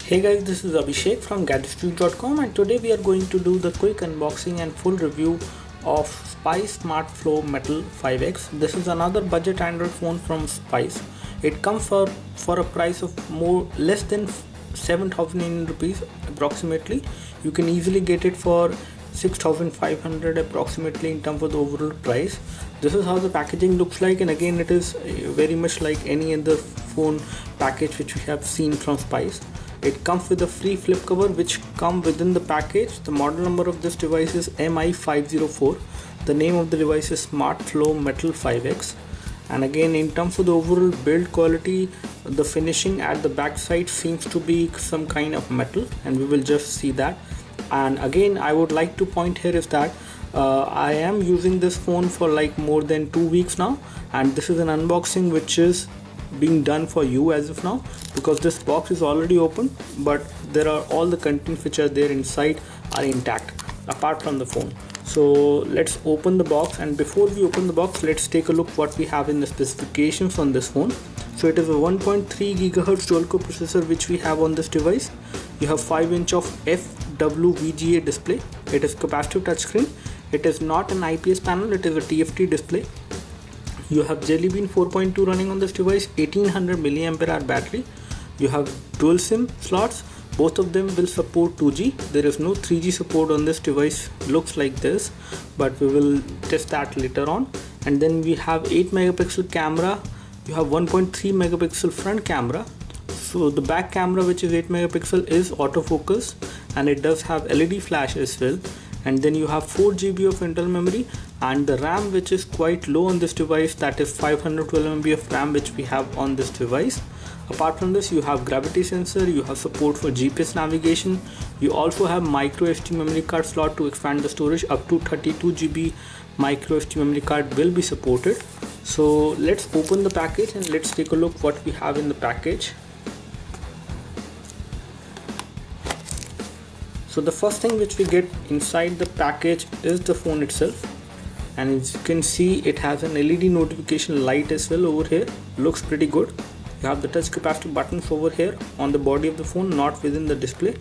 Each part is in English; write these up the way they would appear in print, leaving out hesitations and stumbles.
Hey guys, this is Abhishek from gadgetstudio.com and today we are going to do the quick unboxing and full review of Spice Smart Flow Mettle 5X. This is another budget Android phone from Spice. It comes for a price of less than 7,000 Indian rupees approximately. You can easily get it for 6,500 approximately in terms of the overall price. This is how the packaging looks like, and again it is very much like any other phone package which we have seen from Spice. It comes with a free flip cover which come within the package. The model number of this device is MI504. The name of the device is Smart Flow Mettle 5X. And again, in terms of the overall build quality, the finishing at the back side seems to be some kind of metal, and we will just see that. And again, I would like to point here is that I am using this phone for like more than 2 weeks now, and this is an unboxing which is being done for you as of now, because this box is already open, but there are all the contents which are there inside are intact apart from the phone. So let's open the box, and before we open the box, let's take a look what we have in the specifications on this phone. So it is a 1.3 GHz dual core processor which we have on this device. You have 5" of FWVGA display. It is capacitive touchscreen. It is not an IPS panel, it is a TFT display. You have Jelly Bean 4.2 running on this device, 1800 mAh battery. You have dual SIM slots. Both of them will support 2G. There is no 3G support on this device. Looks like this, but we will test that later on. And then we have 8 megapixel camera. You have 1.3 megapixel front camera. So the back camera, which is 8 megapixel, is autofocus, and it does have LED flash as well. And then you have 4 GB of internal memory, and the RAM, which is quite low on this device, that is 512 MB of RAM which we have on this device. Apart from this, you have gravity sensor, you have support for GPS navigation. You also have micro SD memory card slot to expand the storage. Up to 32 GB micro SD memory card will be supported. So let's open the package and let's take a look what we have in the package. So the first thing which we get inside the package is the phone itself, and as you can see, it has an LED notification light as well over here. Looks pretty good. You have the touch capacitive buttons over here on the body of the phone, not within the display.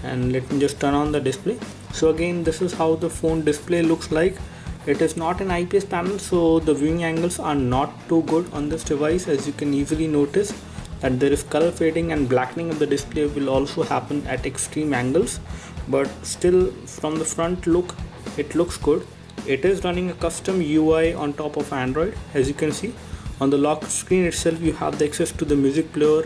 And let me just turn on the display. So again, this is how the phone display looks like. It is not an IPS panel, so the viewing angles are not too good on this device. As you can easily notice that there is color fading and blackening of the display will also happen at extreme angles, but still from the front look it looks good. It is running a custom UI on top of Android. As you can see on the lock screen itself, you have the access to the music player.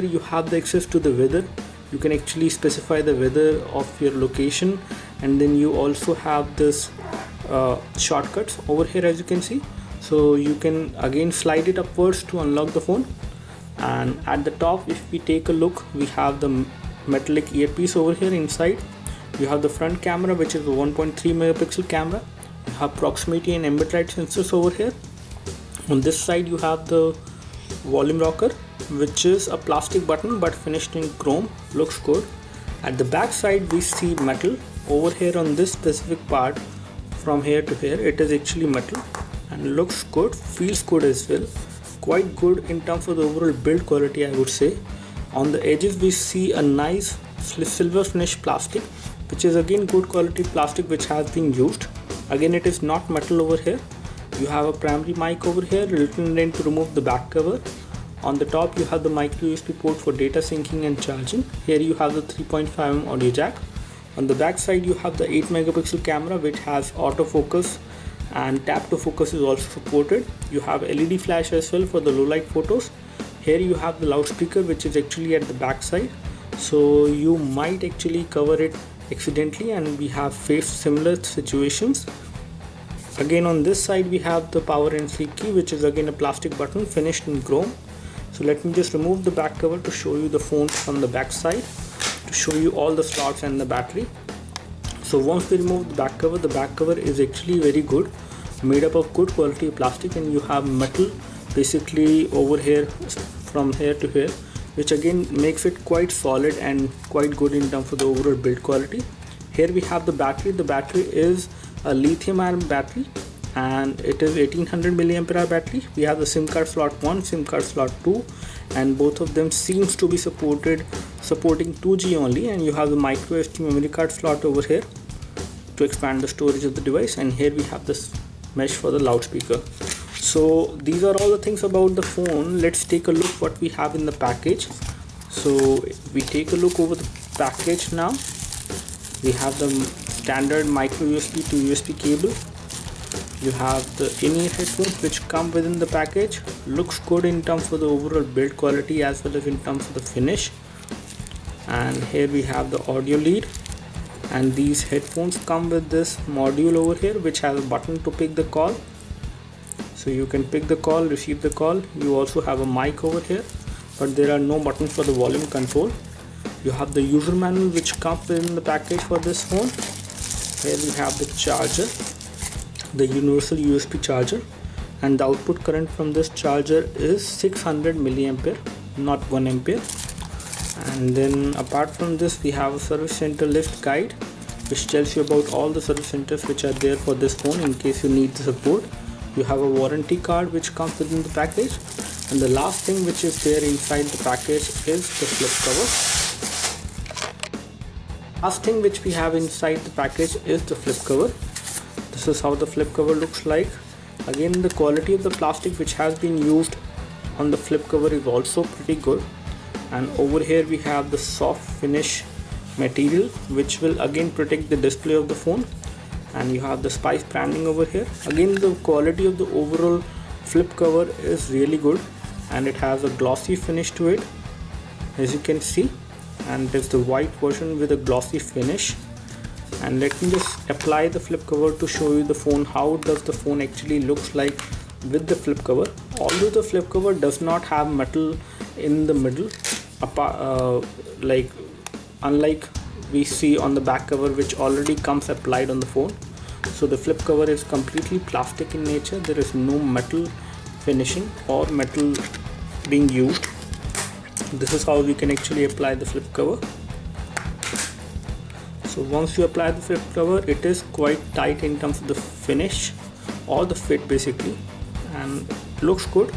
You have the access to the weather. You can actually specify the weather of your location, and then you also have this shortcuts over here, as you can see. So you can again slide it upwards to unlock the phone. And at the top, if we take a look, we have the metallic earpiece over here inside. You have the front camera, which is a 1.3 megapixel camera. You have proximity and ambient light sensors over here. On this side, you have the volume rocker, which is a plastic button but finished in chrome. Looks good. At the back side, we see metal. Over here on this specific part, from here to here, it is actually metal and looks good, feels good as well. Quite good in terms of the overall build quality, I would say. On the edges, we see a nice silver finish plastic, which is again good quality plastic which has been used. Again, it is not metal over here. You have a primary mic over here, little length to remove the back cover. On the top, you have the micro USB port for data syncing and charging. Here you have the 3.5mm audio jack. On the back side, you have the 8 megapixel camera which has autofocus, and tap to focus is also supported. You have LED flash as well for the low light photos. Here you have the loudspeaker, which is actually at the back side, so you might actually cover it accidentally, and we have faced similar situations. Again, on this side, we have the power and sleep key, which is again a plastic button finished in chrome. So let me just remove the back cover to show you the phone from the back side, to show you all the slots and the battery. So once we remove the back cover is actually very good, made up of good quality plastic, and you have metal basically over here from here to here, which again makes it quite solid and quite good in terms of the overall build quality. Here we have the battery. The battery is a lithium ion battery, and it is 1800 mAh battery. We have the SIM card slot 1, SIM card slot 2, and both of them seems to be supporting 2G only, and you have the micro SD memory card slot over here to expand the storage of the device, and here we have this mesh for the loudspeaker. So these are all the things about the phone. Let's take a look what we have in the package. So we take a look over the package now. We have the standard micro USB to USB cable. You have the in-ear headphones which come within the package. Looks good in terms of the overall build quality as well as in terms of the finish. And here we have the audio lead, and these headphones come with this module over here which has a button to pick the call. So you can pick the call, receive the call. You also have a mic over here, but there are no buttons for the volume control. You have the user manual which comes within the package for this phone. Here we have the charger, the universal USB charger, and the output current from this charger is 600 milliampere, not 1 ampere. And then apart from this, we have a service center list guide which tells you about all the service centers which are there for this phone in case you need the support. You have a warranty card which comes within the package, and the last thing which is there inside the package is the flip cover. Last thing which we have inside the package is the flip cover. This is how the flip cover looks like. Again, the quality of the plastic which has been used on the flip cover is also pretty good. And over here we have the soft finish material which will again protect the display of the phone. And you have the Spice branding over here. Again, the quality of the overall flip cover is really good, and it has a glossy finish to it, as you can see, and it is the white version with a glossy finish. And let me just apply the flip cover to show you the phone, how does the phone actually looks like with the flip cover. Although the flip cover does not have metal in the middle, like unlike we see on the back cover which already comes applied on the phone. So the flip cover is completely plastic in nature. There is no metal finishing or metal being used. This is how we can actually apply the flip cover. So once you apply the flip cover, it is quite tight in terms of the finish or the fit basically, and looks good,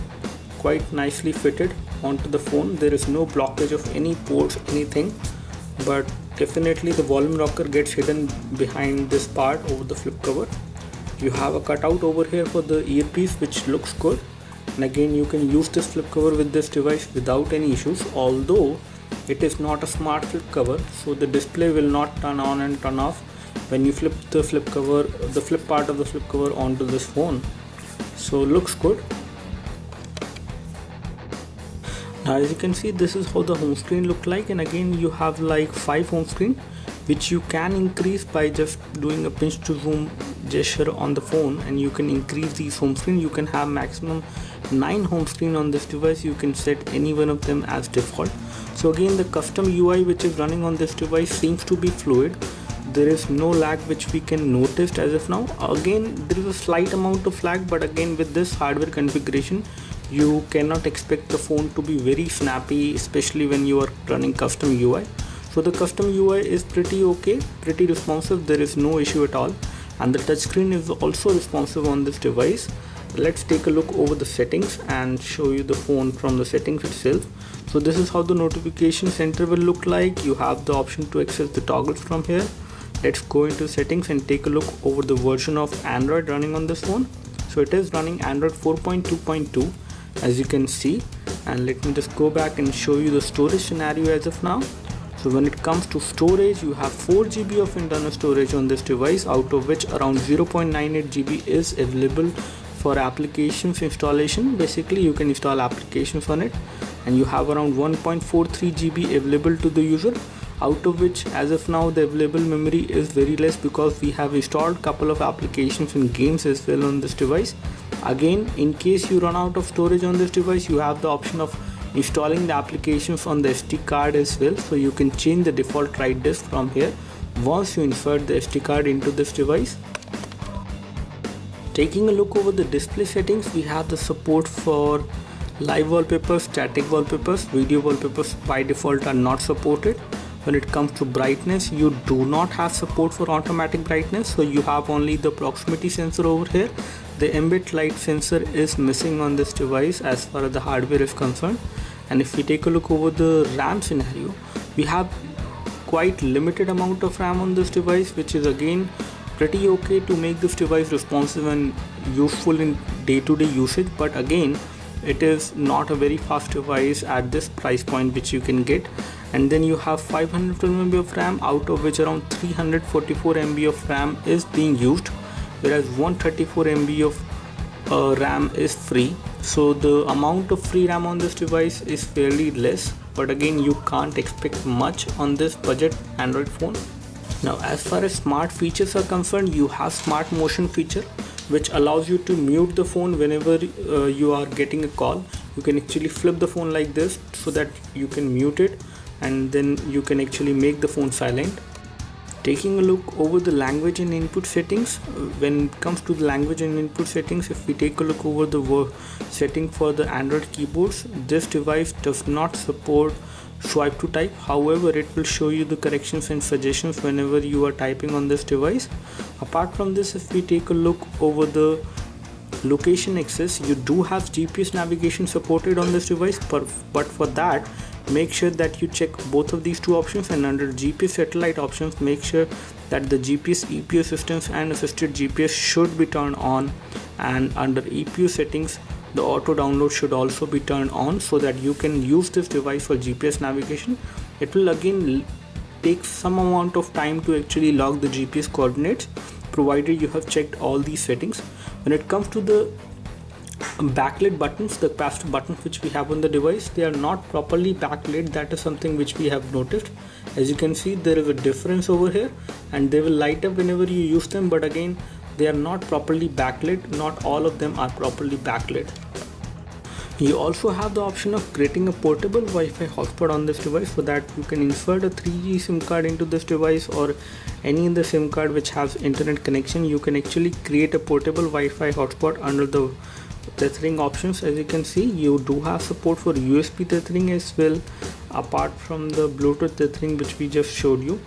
quite nicely fitted onto the phone. There is no blockage of any ports, anything, but definitely the volume rocker gets hidden behind this part over the flip cover. You have a cutout over here for the earpiece which looks good, and again you can use this flip cover with this device without any issues. Although it is not a smart flip cover, so the display will not turn on and turn off when you flip the flip cover, the flip part of the flip cover onto this phone. So looks good. Now as you can see, this is how the home screen look like, and again you have like 5 home screen which you can increase by just doing a pinch to zoom gesture on the phone, and you can increase these home screen. You can have maximum 9 home screen on this device. You can set any one of them as default. So again, the custom UI which is running on this device seems to be fluid. There is no lag which we can notice as of now. Again, there is a slight amount of lag, but again with this hardware configuration you cannot expect the phone to be very snappy, especially when you are running custom UI. So the custom UI is pretty okay, pretty responsive. There is no issue at all, and the touchscreen is also responsive on this device. Let's take a look over the settings and show you the phone from the settings itself. So this is how the notification center will look like. You have the option to access the toggles from here. Let's go into settings and take a look over the version of Android running on this phone. So it is running Android 4.2.2 as you can see, and let me just go back and show you the storage scenario as of now. So when it comes to storage, you have 4 GB of internal storage on this device, out of which around 0.98 GB is available for applications installation. Basically you can install applications on it, and you have around 1.43 GB available to the user, out of which as of now the available memory is very less because we have installed couple of applications and games as well on this device. Again, in case you run out of storage on this device, you have the option of installing the applications on the SD card as well. So you can change the default write disk from here once you insert the SD card into this device. Taking a look over the display settings, we have the support for live wallpapers, static wallpapers. Video wallpapers by default are not supported. When it comes to brightness, you do not have support for automatic brightness, so you have only the proximity sensor over here. The ambient light sensor is missing on this device as far as the hardware is concerned. And if we take a look over the RAM scenario, we have quite limited amount of RAM on this device, which is again pretty okay to make this device responsive and useful in day-to-day usage. But again, it is not a very fast device at this price point which you can get. And then you have 512 MB of RAM, out of which around 344 MB of RAM is being used, whereas 134 MB of RAM is free. So the amount of free RAM on this device is fairly less, but again, you can't expect much on this budget Android phone. Now, as far as smart features are concerned, you have smart motion feature, which allows you to mute the phone whenever you are getting a call. You can actually flip the phone like this so that you can mute it, and then you can actually make the phone silent. Taking a look over the language and input settings, when it comes to the language and input settings, if we take a look over the setting for the Android keyboards, this device does not support swipe to type. However, it will show you the corrections and suggestions whenever you are typing on this device. Apart from this, if we take a look over the location access, you do have GPS navigation supported on this device, but for that, make sure that you check both of these two options, and under GPS satellite options, make sure that the GPS EPU assistance and assisted GPS should be turned on, and under EPU settings, the auto download should also be turned on so that you can use this device for GPS navigation. It will again take some amount of time to actually log the GPS coordinates, provided you have checked all these settings. When it comes to the backlit buttons, the capacitive buttons which we have on the device, they are not properly backlit. That is something which we have noticed. As you can see, there is a difference over here, and they will light up whenever you use them, but again, they are not properly backlit. Not all of them are properly backlit. You also have the option of creating a portable Wi-Fi hotspot on this device. For that, you can insert a 3G SIM card into this device, or any other SIM card which has internet connection. You can actually create a portable Wi-Fi hotspot under the tethering options. As you can see, you do have support for USB tethering as well, apart from the Bluetooth tethering which we just showed you,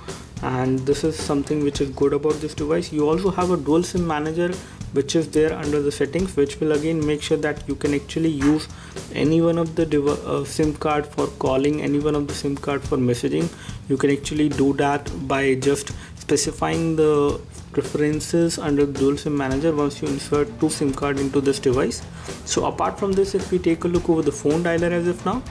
and this is something which is good about this device. You also have a dual SIM manager which is there under the settings, which will again make sure that you can actually use any one of the SIM card for calling, any one of the SIM card for messaging. You can actually do that by just specifying the preferences under the dual SIM manager once you insert two SIM card into this device. So apart from this, if we take a look over the phone dialer as of now,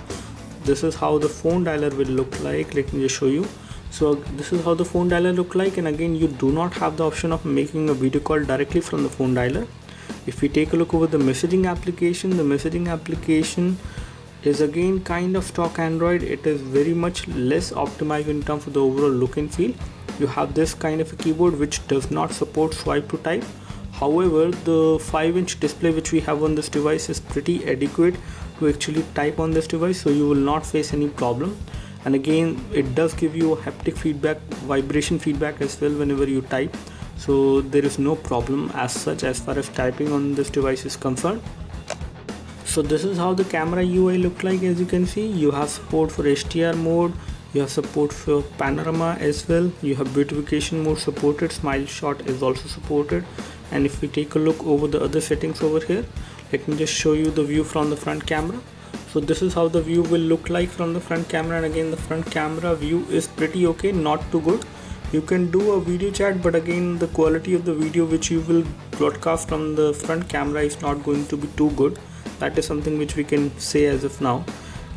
this is how the phone dialer will look like. Let me just show you. So this is how the phone dialer look like, and again, you do not have the option of making a video call directly from the phone dialer. If we take a look over the messaging application, the messaging application is again kind of stock Android. It is very much less optimized in terms of the overall look and feel. You have this kind of a keyboard which does not support swipe to type. However, the 5-inch display which we have on this device is pretty adequate to actually type on this device, so you will not face any problem. And again, it does give you a haptic feedback, vibration feedback as well whenever you type, so there is no problem as such as far as typing on this device is concerned. So this is how the camera UI look like. As you can see, you have support for HDR mode, you have support for panorama as well, you have beautification mode supported, smile shot is also supported. And if we take a look over the other settings over here, let me just show you the view from the front camera. So this is how the view will look like from the front camera, and again, the front camera view is pretty okay, not too good. You can do a video chat, but again, the quality of the video which you will broadcast from the front camera is not going to be too good. That is something which we can say as of now.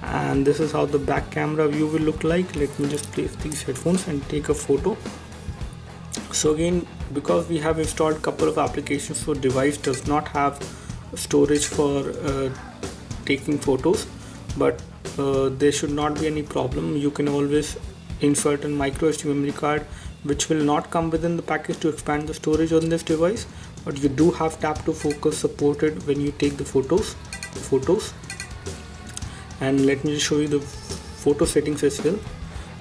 And this is how the back camera view will look like. Let me just place these headphones and take a photo. So again, because we have installed a couple of applications, so device does not have storage for taking photos, but there should not be any problem. You can always insert a micro SD memory card which will not come within the package to expand the storage on this device, but you do have tap to focus supported when you take the photos. And let me just show you the photo settings as well.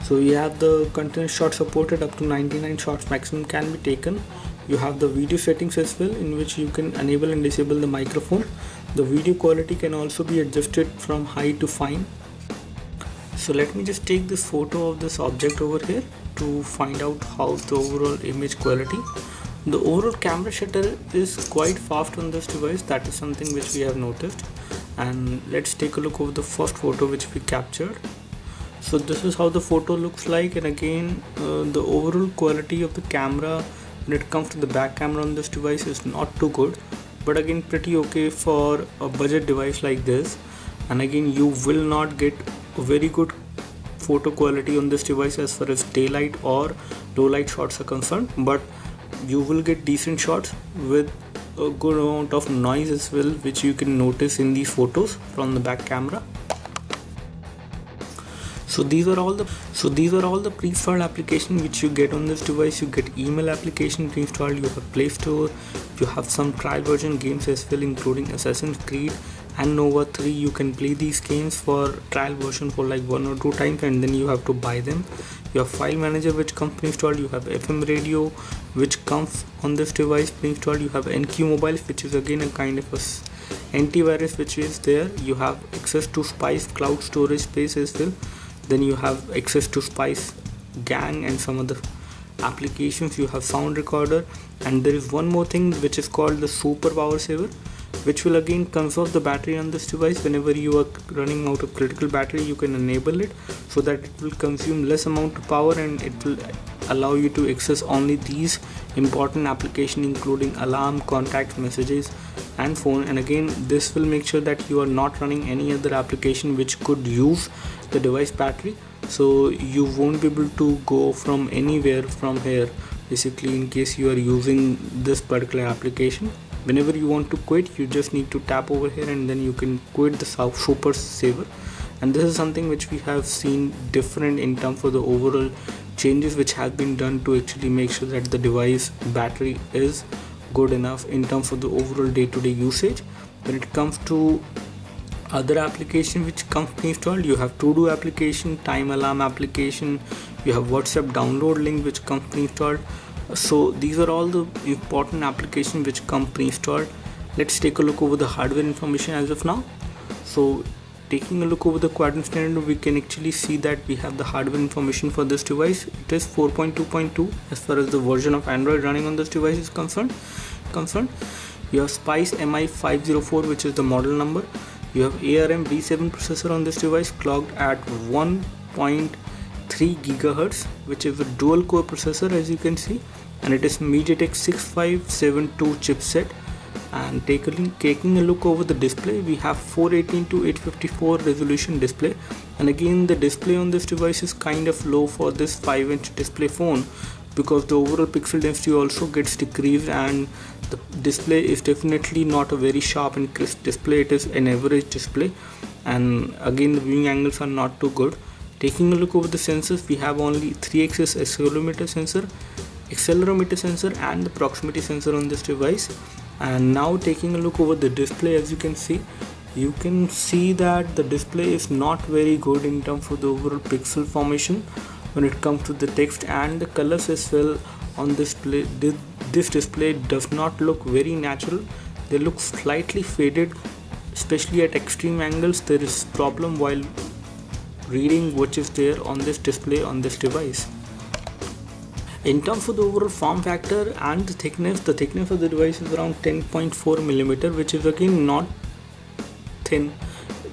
So you have the continuous shot supported, up to 99 shots maximum can be taken. You have the video settings as well, in which you can enable and disable the microphone. The video quality can also be adjusted from high to fine. So let me just take this photo of this object over here to find out how's the overall image quality. The overall camera shutter is quite fast on this device. That is something which we have noticed. And let's take a look over the first photo which we captured. So this is how the photo looks like, and again the overall quality of the camera when it comes to the back camera on this device is not too good, but again pretty okay for a budget device like this. And again, you will not get a very good photo quality on this device as far as daylight or low light shots are concerned, but you will get decent shots with a good amount of noise as well, which you can notice in these photos from the back camera. So these are all the pre-installed applications which you get on this device. You get email application pre-installed, you have Play Store, you have some trial version games as well, including Assassin's Creed and Nova 3. You can play these games for trial version for like 1 or 2 times, and then you have to buy them. You have file manager which comes pre-installed, you have FM radio which comes on this device pre-installed, you have NQ mobile, which is again a kind of a antivirus which is there. You have access to Spice cloud storage space as well. Then you have access to Spice Gang and some other applications. You have sound recorder, and there is one more thing which is called the Super Power Saver, which will again conserve the battery on this device. Whenever you are running out of critical battery, you can enable it so that it will consume less amount of power, and it will allow you to access only these important applications, including alarm, contact, messages and phone. And again, this will make sure that you are not running any other application which could use the device battery, so you won't be able to go from anywhere from here basically in case you are using this particular application. Whenever you want to quit, you just need to tap over here and then you can quit the Super Saver. And this is something which we have seen different in terms of the overall changes which have been done to actually make sure that the device battery is good enough in terms of the overall day-to-day usage. When it comes to other application which comes pre-installed, you have to-do application, time alarm application, you have WhatsApp download link which comes pre-installed. So these are all the important applications which come pre-installed. Let's take a look over the hardware information as of now. So taking a look over the quadrant standard, we can actually see that we have the hardware information for this device. It is 4.2.2 as far as the version of Android running on this device is concerned. You have Spice MI504, which is the model number. You have ARM V7 processor on this device, clocked at 1.3 GHz, which is a dual core processor as you can see, and it is MediaTek 6572 chipset. And taking a look over the display, we have 418 to 854 resolution display, and again the display on this device is kind of low for this 5-inch display phone because the overall pixel density also gets decreased, and the display is definitely not a very sharp and crisp display. It is an average display, and again the viewing angles are not too good. Taking a look over the sensors, we have only 3-axis accelerometer sensor and the proximity sensor on this device. And now taking a look over the display, as you can see that the display is not very good in terms of the overall pixel formation when it comes to the text and the colors as well on this display. This display does not look very natural. They look slightly faded, especially at extreme angles. There is problem while reading which is there on this display on this device. In terms of the overall form factor and the thickness of the device is around 10.4 millimeter, which is again not thin,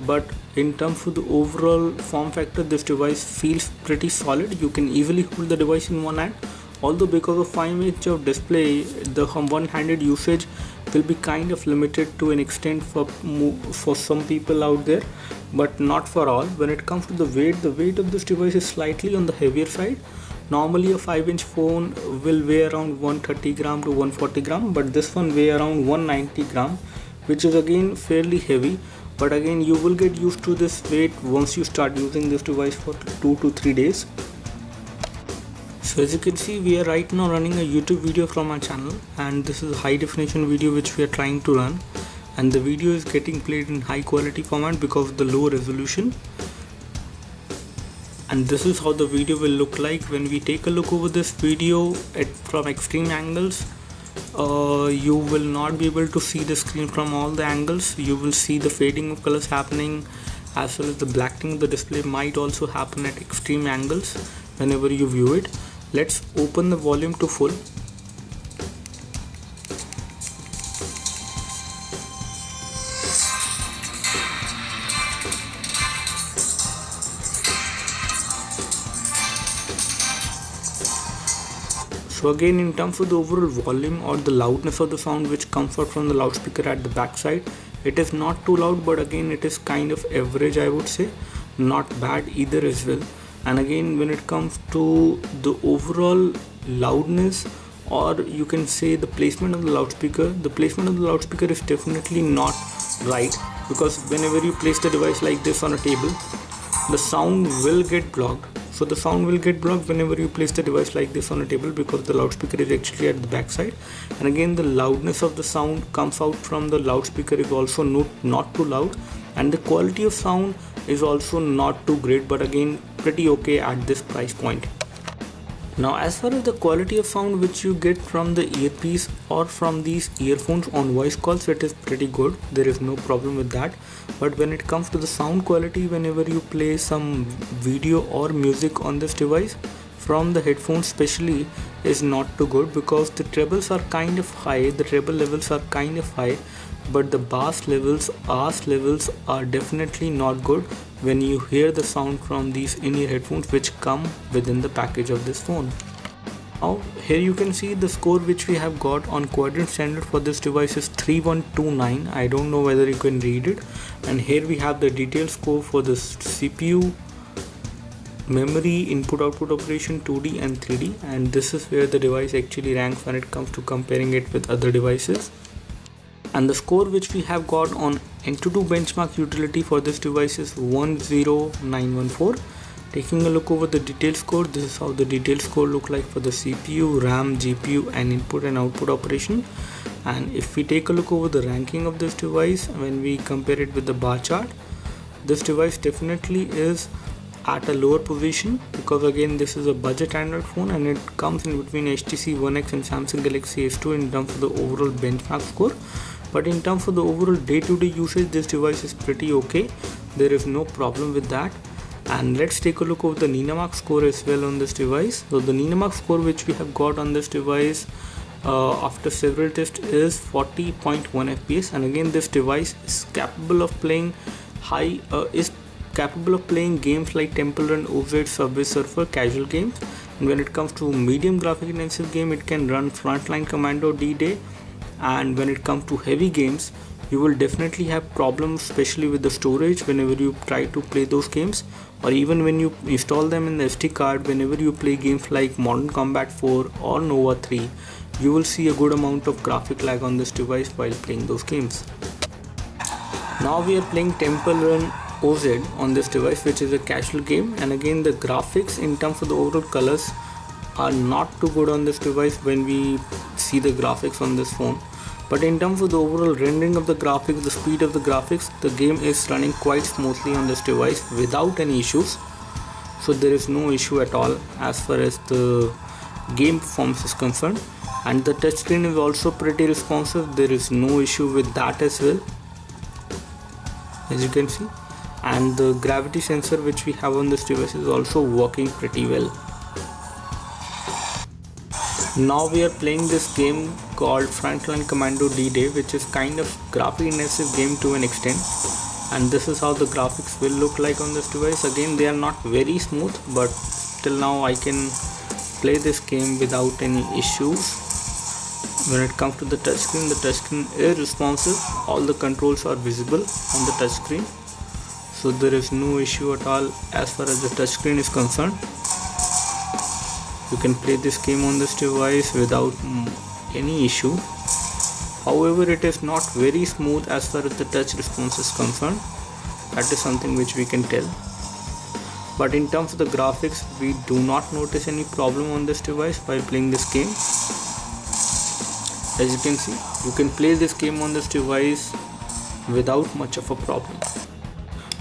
but in terms of the overall form factor, this device feels pretty solid. You can easily hold the device in one hand, although because of 5-inch of display, the one-handed usage will be kind of limited to an extent for some people out there, but not for all. When it comes to the weight of this device is slightly on the heavier side. Normally a 5-inch phone will weigh around 130 gram to 140 gram, but this one weigh around 190 gram, which is again fairly heavy. But again, you will get used to this weight once you start using this device for 2 to 3 days. So as you can see, we are right now running a YouTube video from our channel, and this is a high definition video which we are trying to run, and the video is getting played in high quality format because of the low resolution. And this is how the video will look like when we take a look over this video from extreme angles. You will not be able to see the screen from all the angles. You will see the fading of colors happening, as well as the blackening of the display might also happen at extreme angles whenever you view it. Let's open the volume to full. So again, in terms of the overall volume or the loudness of the sound which comes out from the loudspeaker at the back side, it is not too loud, but again it is kind of average, I would say, not bad either as well. And again, when it comes to the overall loudness, or you can say the placement of the loudspeaker is definitely not right, because whenever you place the device like this on a table, the sound will get blocked. So the sound will get blocked whenever you place the device like this on a table, because the loudspeaker is actually at the back side. And again, the loudness of the sound comes out from the loudspeaker is also not too loud, and the quality of sound is also not too great, but again pretty okay at this price point. Now, as far as the quality of sound which you get from the earpiece or from these earphones on voice calls, it is pretty good. There is no problem with that. But when it comes to the sound quality, whenever you play some video or music on this device from the headphones especially, is not too good, because the trebles are kind of high, the treble levels are kind of high, but the bass levels are definitely not good when you hear the sound from these in-ear headphones which come within the package of this phone. Now here you can see the score which we have got on Quadrant standard for this device is 3129. I don't know whether you can read it. And here we have the detailed score for the CPU, memory, input output operation, 2D and 3D, and this is where the device actually ranks when it comes to comparing it with other devices. And the score which we have got on Antutu benchmark utility for this device is 10914. Taking a look over the detailed score, this is how the detailed score look like for the CPU, RAM, GPU and input and output operation. And if we take a look over the ranking of this device, when we compare it with the bar chart, this device definitely is at a lower position, because again this is a budget Android phone and it comes in between HTC One X and Samsung Galaxy S2 in terms of the overall benchmark score. But in terms of the overall day-to-day usage, this device is pretty okay. There is no problem with that. And let's take a look over the Ninamark score as well on this device. So the Ninamark score which we have got on this device after several tests is 40.1 FPS, and again this device is capable of playing games like Temple Run, OZ, Subway Surfer, casual games. And when it comes to medium graphic intensive game, it can run Frontline Commando, D-Day. And when it comes to heavy games, you will definitely have problems, especially with the storage whenever you try to play those games, or even when you install them in the SD card. Whenever you play games like Modern Combat 4 or Nova 3, you will see a good amount of graphic lag on this device while playing those games. Now we are playing Temple Run OZ on this device, which is a casual game, and again the graphics in terms of the overall colors are not too good on this device when we see the graphics on this phone. But in terms of the overall rendering of the graphics, the speed of the graphics, the game is running quite smoothly on this device without any issues. So there is no issue at all as far as the game performance is concerned. And the touchscreen is also pretty responsive. There is no issue with that as well, as you can see. And the gravity sensor which we have on this device is also working pretty well. Now we are playing this game called Frontline Commando D-Day, which is kind of graphic intensive game to an extent, and this is how the graphics will look like on this device. Again, they are not very smooth, but till now I can play this game without any issues. When it comes to the touchscreen is responsive. All the controls are visible on the touchscreen, so there is no issue at all as far as the touchscreen is concerned. You can play this game on this device without any issue. However, it is not very smooth as far as the touch response is concerned. That is something which we can tell. But in terms of the graphics, we do not notice any problem on this device while playing this game. As you can see, you can play this game on this device without much of a problem.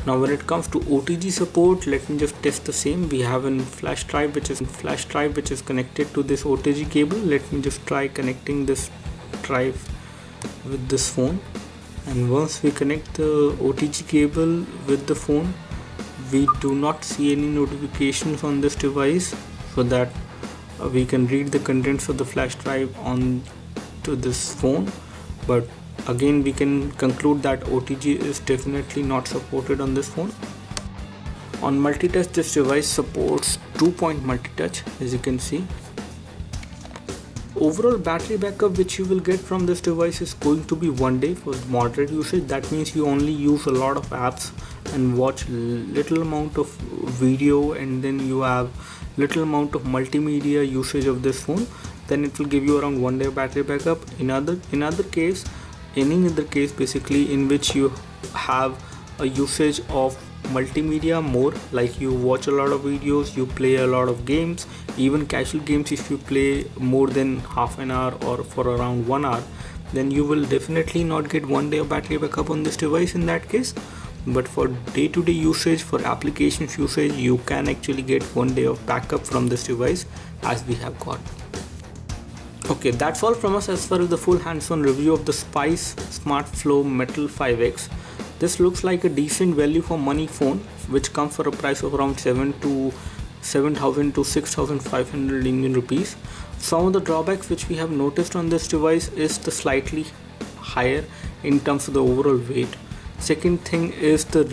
Now when it comes to OTG support, let me just test the same. We have a flash drive which is connected to this OTG cable. Let me just try connecting this drive with this phone, and once we connect the OTG cable with the phone, we do not see any notifications on this device, so that we can read the contents of the flash drive on to this phone. But again, we can conclude that OTG is definitely not supported on this phone. On multi-touch, this device supports 2-point multi-touch, as you can see. Overall battery backup which you will get from this device is going to be 1 day for moderate usage. That means you only use a lot of apps and watch little amount of video, and then you have little amount of multimedia usage of this phone, then it will give you around 1 day battery backup. Any other case basically in which you have a usage of multimedia more, like you watch a lot of videos, you play a lot of games, even casual games, if you play more than half an hour or for around 1 hour, then you will definitely not get 1 day of battery backup on this device in that case. But for day-to-day usage, for applications usage, you can actually get 1 day of backup from this device as we have got. Okay, that's all from us as far as the full hands-on review of the Spice SmartFlow Mettle 5X. This looks like a decent value for money phone, which comes for a price of around 7,000 to 6,500 Indian rupees. Some of the drawbacks which we have noticed on this device is the slightly higher in terms of the overall weight. Second thing is the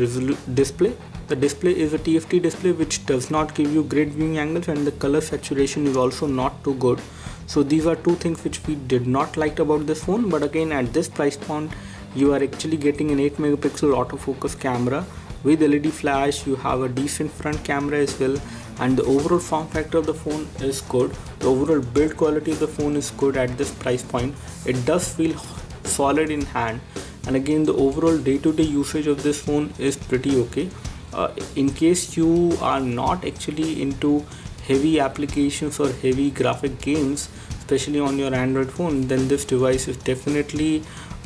display. The display is a TFT display which does not give you great viewing angles, and the color saturation is also not too good. So these are two things which we did not like about this phone. But again, at this price point, you are actually getting an 8 megapixel autofocus camera with LED flash. You have a decent front camera as well, and the overall form factor of the phone is good. The overall build quality of the phone is good at this price point. It does feel solid in hand, and again the overall day-to-day usage of this phone is pretty okay. In case you are not actually into heavy applications or heavy graphic games, especially on your Android phone, then this device is definitely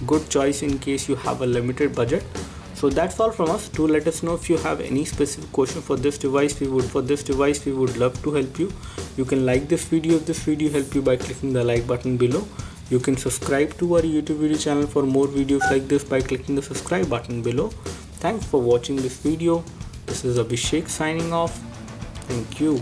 good choice in case you have a limited budget. So that's all from us. Do let us know if you have any specific question for this device. We would love to help you. You can like this video if this video helped you by clicking the like button below. You can subscribe to our YouTube video channel for more videos like this by clicking the subscribe button below. Thanks for watching this video. This is Abhishek signing off. Thank you.